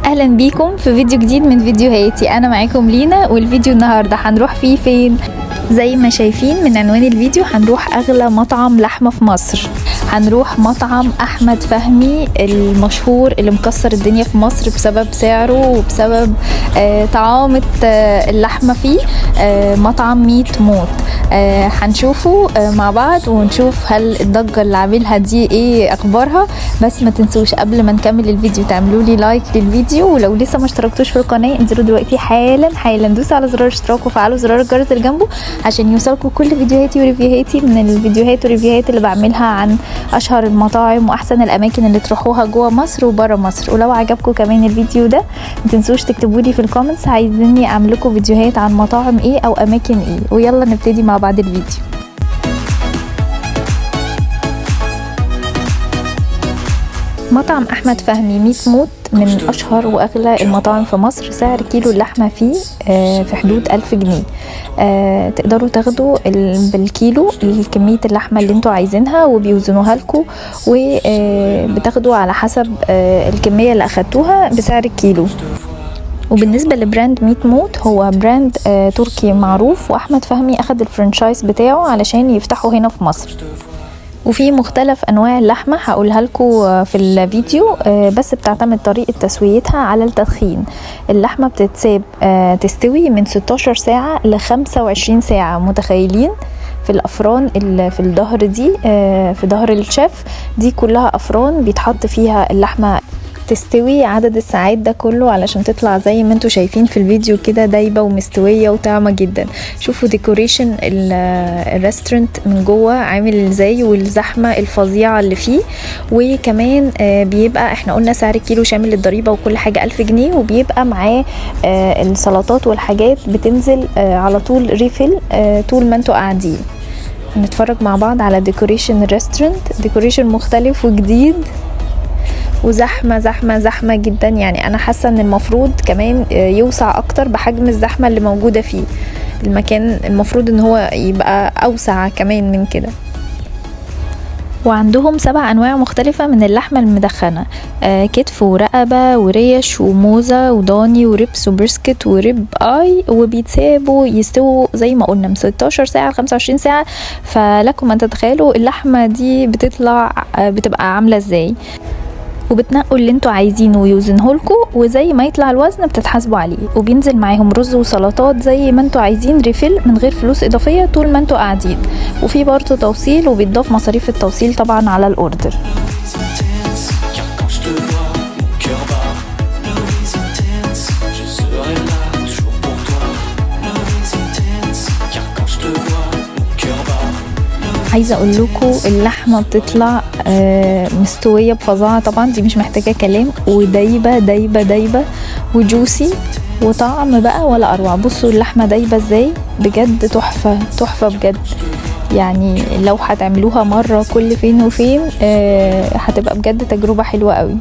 اهلا بيكم في فيديو جديد من فيديوهاتي. انا معاكم لينا، والفيديو النهارده هنروح فيه فين؟ زي ما شايفين من عنوان الفيديو هنروح اغلى مطعم لحمه في مصر. هنروح مطعم احمد فهمي المشهور اللي مكسر الدنيا في مصر بسبب سعره وبسبب طعامة اللحمة فيه. مطعم ميت موت. هنشوفه مع بعض ونشوف هل الضجة اللي عاملها دي ايه اخبارها. بس ما تنسوش قبل ما نكمل الفيديو تعملوا لي لايك للفيديو، ولو لسه ما اشتركتوش في القناة انزلوا دلوقتي حالا دوسوا على زرار الاشتراك وفعلوا زرار الجرس اللي جنبه عشان يوصلكم كل فيديوهاتي وريفيوهاتي من الفيديوهات والريفيوهات اللي بعملها عن اشهر المطاعم واحسن الاماكن اللي تروحوها جوه مصر وبره مصر. ولو عجبكم كمان الفيديو ده ما تنسوش تكتبوا لي في الكومنتس عايزيني اعمل لكم فيديوهات عن مطاعم ايه او اماكن ايه. ويلا نبتدي مع بعض الفيديو. مطعم احمد فهمي ميت موت من اشهر واغلى المطاعم في مصر. سعر كيلو اللحمه فيه في حدود 1000 جنيه. تقدروا تاخدوا بالكيلو كميه اللحمه اللي انتوا عايزينها وبيوزنوها لكم، وبتاخدوا على حسب الكميه اللي اخدتوها بسعر الكيلو. وبالنسبة لبراند ميت موت هو براند تركي معروف، واحمد فهمي اخد الفرنشايز بتاعه علشان يفتحه هنا في مصر. وفي مختلف انواع اللحمه هقولها لكم في الفيديو، بس بتعتمد طريقه تسويتها على التدخين. اللحمه بتتساب تستوي من 16 ساعه ل 25 ساعه. متخيلين؟ في الافران اللي في الظهر دي، في ظهر الشيف دي كلها افران بيتحط فيها اللحمه تستوي عدد الساعات ده كله علشان تطلع زي ما انتوا شايفين في الفيديو كده دايبه ومستويه وطعمه جدا. شوفوا ديكوريشن الريستورانت من جوه عامل ازاي والزحمه الفظيعه اللي فيه. وكمان بيبقى احنا قلنا سعر الكيلو شامل الضريبه وكل حاجه 1000 جنيه، وبيبقى معاه السلطات والحاجات بتنزل على طول ريفل طول ما انتوا قاعدين. نتفرج مع بعض على ديكوريشن الريستورانت. ديكوريشن مختلف وجديد وزحمة زحمة زحمة جدا. يعني انا حاسة ان المفروض كمان يوسع اكتر بحجم الزحمة اللي موجودة فيه. المكان المفروض ان هو يبقى اوسع كمان من كده. وعندهم 7 انواع مختلفة من اللحمة المدخنة، كتف ورقبة وريش وموزة وضاني وربس وبرسكت ورب اي، وبيتسابوا يستووا زي ما قلنا من 16 ساعة ل 25 ساعة. فلكم ان تتخيلوا اللحمة دي بتبقى عاملة ازاي. وبتنقوا اللي انتوا عايزينه ويوزنهولكوا، وزي ما يطلع الوزن بتتحاسبوا عليه. وبينزل معاهم رز وسلطات زي ما انتوا عايزين ريفيل من غير فلوس اضافيه طول ما انتوا قاعدين. وفي برضه توصيل وبيتضاف مصاريف التوصيل طبعا على الاوردر. عايزه اقول لكم اللحمه بتطلع مستويه بفظاعه طبعا، دي مش محتاجه كلام، ودايبه دايبه دايبه وجوسي وطعم بقى ولا اروع. بصوا اللحمه دايبه ازاي، بجد تحفه تحفه بجد. يعني لو هتعملوها مره كل فين وفين هتبقى بجد تجربه حلوه قوي.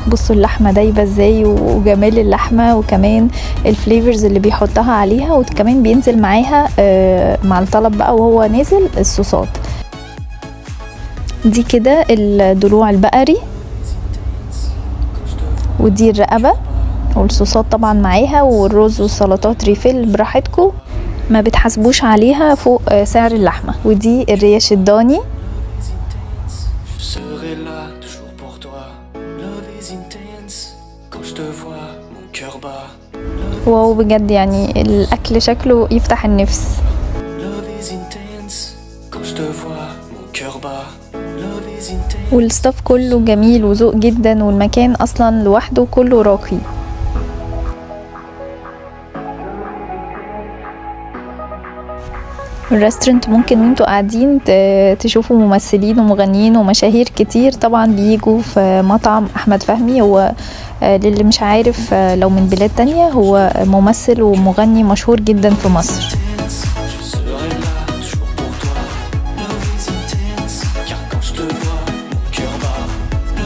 بصوا اللحمه دايبه ازاي وجمال اللحمه، وكمان الفليفرز اللي بيحطها عليها، وكمان بينزل معاها مع الطلب بقى وهو نازل الصوصات دي كده. الضلوع البقري ودي الرقبه والصوصات طبعا معاها، والرز والسلطات ريفيل براحتكم ما بتحاسبوش عليها فوق سعر اللحمه. ودي الريش الضاني. واو بجد، يعني الاكل شكله يفتح النفس. والستاف كله جميل وذوق جدا، والمكان اصلا لوحده كله راقي. الريستورانت ممكن وانتوا قاعدين تشوفوا ممثلين ومغنيين ومشاهير كتير طبعا بيجوا في مطعم احمد فهمي. هو للي مش عارف لو من بلاد تانية، هو ممثل ومغني مشهور جدا في مصر.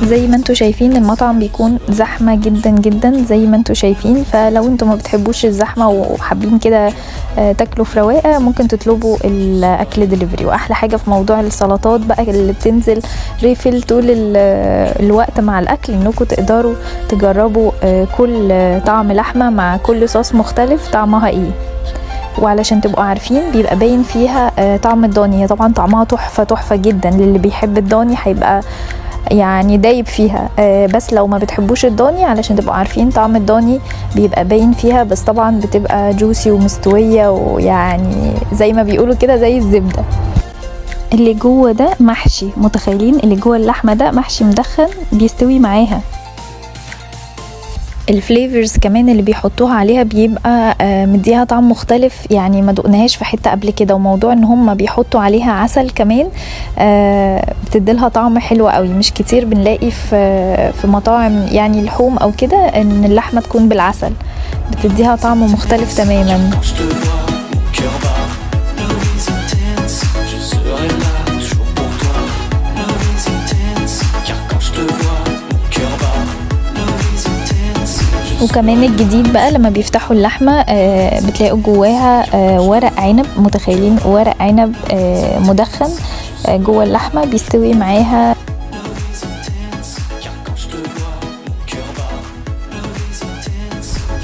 زي ما انتوا شايفين المطعم بيكون زحمة جدا جدا زي ما انتوا شايفين، فلو انتوا ما بتحبوش الزحمة وحابين كده تاكلوا في رواقة ممكن تطلبوا الاكل دليفري. واحلى حاجة في موضوع السلطات بقى اللي بتنزل ريفل طول الوقت مع الاكل، انكم تقدروا تجربوا كل طعم لحمة مع كل صوص مختلف طعمها ايه. وعلشان تبقوا عارفين بيبقى باين فيها طعم الضاني، هي طبعا طعمها تحفة تحفة جدا، للي بيحب الضاني هيبقى يعني دايب فيها. بس لو ما بتحبوش الضاني علشان تبقوا عارفين طعم الضاني بيبقى باين فيها، بس طبعا بتبقى جوسي ومستوية ويعني زي ما بيقولوا كده زي الزبدة. اللي جوه ده محشي، متخيلين اللي جوه اللحمة ده محشي مدخن بيستوي معاها. الفليفرز كمان اللي بيحطوها عليها بيبقى مديها طعم مختلف، يعني ما دقناهاش في حتة قبل كده. وموضوع ان هم بيحطوا عليها عسل كمان بتديلها طعم حلو قوي، مش كتير بنلاقي في مطاعم يعني لحوم او كده ان اللحمة تكون بالعسل، بتديها طعم مختلف تماما. وكمان الجديد بقى لما بيفتحوا اللحمة بتلاقوا جواها ورق عنب، متخيلين ورق عنب مدخن جوا اللحمة بيستوي معاها.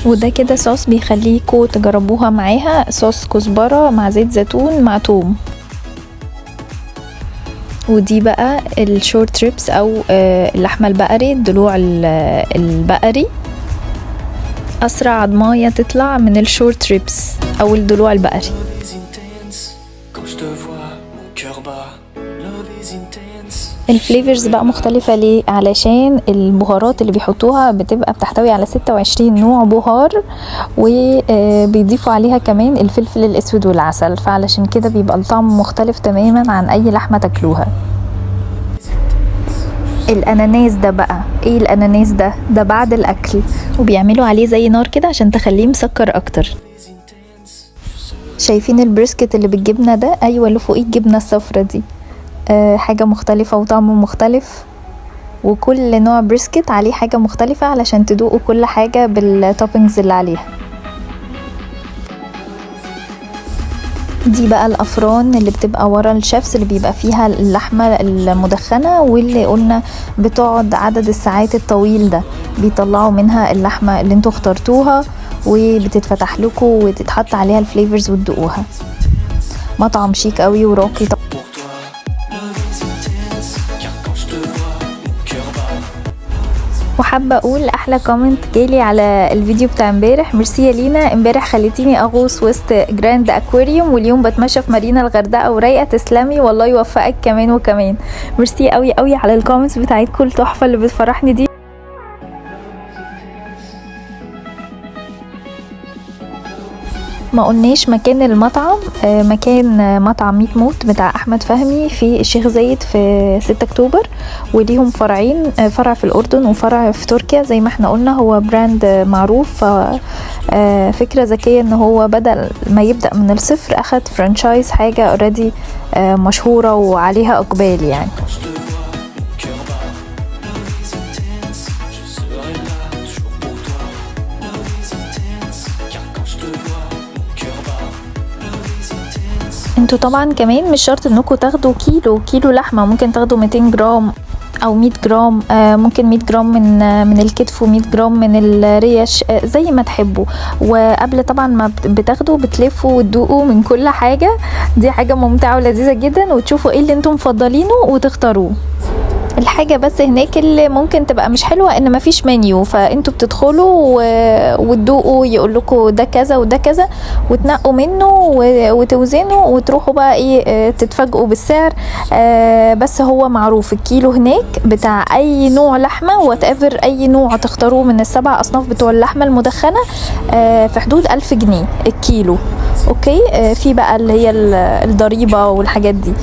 وده كده صوص بيخليكوا تجربوها معاها، صوص كزبرة مع زيت زيتون مع توم. ودي بقى الشورت ريبس او اللحمة البقري، الضلوع البقري، اسرع عضمايه تطلع من الشورت ريبس او الضلوع البقري. الفليفرز بقى مختلفة ليه؟ علشان البهارات اللي بيحطوها بتبقى بتحتوي على 26 نوع بهار، وبيضيفوا عليها كمان الفلفل الاسود والعسل، فعلشان كده بيبقى الطعم مختلف تماما عن اي لحمة تاكلوها. الاناناس ده بقى ايه؟ الاناناس ده بعد الاكل وبيعملوا عليه زي نار كده عشان تخليه مسكر اكتر. شايفين البريسكت اللي بالجبنه ده؟ ايوه اللي فوقيه الجبنه الصفرا دي، حاجه مختلفه وطعمه مختلف، وكل نوع بريسكت عليه حاجه مختلفه علشان تدوقوا كل حاجه بالتوبينجز اللي عليها. دي بقى الافران اللي بتبقى ورا الشيفس اللي بيبقى فيها اللحمه المدخنه، واللي قلنا بتقعد عدد الساعات الطويل ده، بيطلعوا منها اللحمه اللي انتوا اخترتوها وبتتفتح لكم وتتحط عليها الفليفرز وتدوقوها. مطعم شيك قوي وراقي. وحابه اقول احلى كومنت جالي على الفيديو بتاع امبارح، ميرسي يا لينا، امبارح خليتيني اغوص وسط جراند اكواريوم واليوم بتمشى في مارينا الغردقه ورايقه، تسلمي والله يوفقك كمان وكمان. ميرسي قوي قوي على الكومنتس بتاعتكم التحفه اللي بتفرحني دي. ما قلناش مكان المطعم، مكان مطعم ميت موت بتاع احمد فهمي في الشيخ زايد في 6 اكتوبر، وليهم فرعين، فرع في الاردن وفرع في تركيا. زي ما احنا قلنا هو براند معروف، فكرة ذكية ان هو بدل ما يبدأ من الصفر اخد فرانشايز حاجة اوريدي مشهورة وعليها اقبال يعني. انتوا طبعا كمان مش شرط انكم تاخدوا كيلو لحمة، ممكن تاخدوا 200 جرام او 100 جرام، ممكن 100 جرام من الكتف و100 جرام من الريش، زي ما تحبوا. وقبل طبعا ما بتاخدوا بتلفوا وتدوقوا من كل حاجة، دي حاجة ممتعة ولذيذة جدا، وتشوفوا ايه اللي انتم مفضلينه وتختاروه. الحاجة بس هناك اللي ممكن تبقى مش حلوة ان مفيش منيو، فانتوا بتدخلوا وتدوقوا يقولكوا ده كذا وده كذا وتنقوا منه وتوزنوا وتروحوا بقى ايه تتفاجئوا بالسعر. بس هو معروف الكيلو هناك بتاع اي نوع لحمة whatever اي نوع تختاروه من ال7 اصناف بتوع اللحمة المدخنة في حدود 1000 جنيه الكيلو. اوكي، في بقى اللي هي الضريبة والحاجات دي،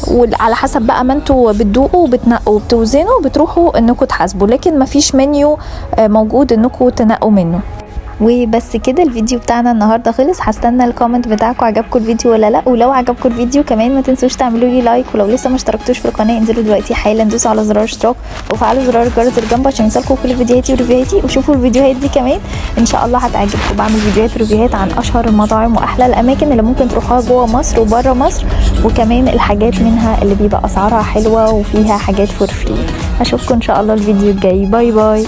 وعلى حسب بقى ما انتوا بتدوقوا وبتنقوا وبتوزنوا بتروحوا انكم تحاسبوا، لكن مفيش منيو موجود انكم تنقوا منه. وبس كده الفيديو بتاعنا النهارده خلص. هستنى الكومنت بتاعكم عجبكم الفيديو ولا لا، ولو عجبكم الفيديو كمان ما تنسوش تعملوا لي لايك، ولو لسه ما اشتركتوش في القناه انزلوا دلوقتي حالا دوسوا على زرار اشتراك وفعلوا زرار الجرس اللي جنبه عشان يوصلكم كل فيديوهاتي وريفيوهاتي. وشوفوا الفيديوهات دي كمان ان شاء الله هتعجبكم. بعمل فيديوهات وريفيوهات عن اشهر المطاعم واحلى الاماكن اللي ممكن تروحوها جوه مصر وبره مصر، وكمان الحاجات منها اللي بيبقى اسعارها حلوه وفيها حاجات فور فري. اشوفكم ان شاء الله الفيديو الجاي. باي باي.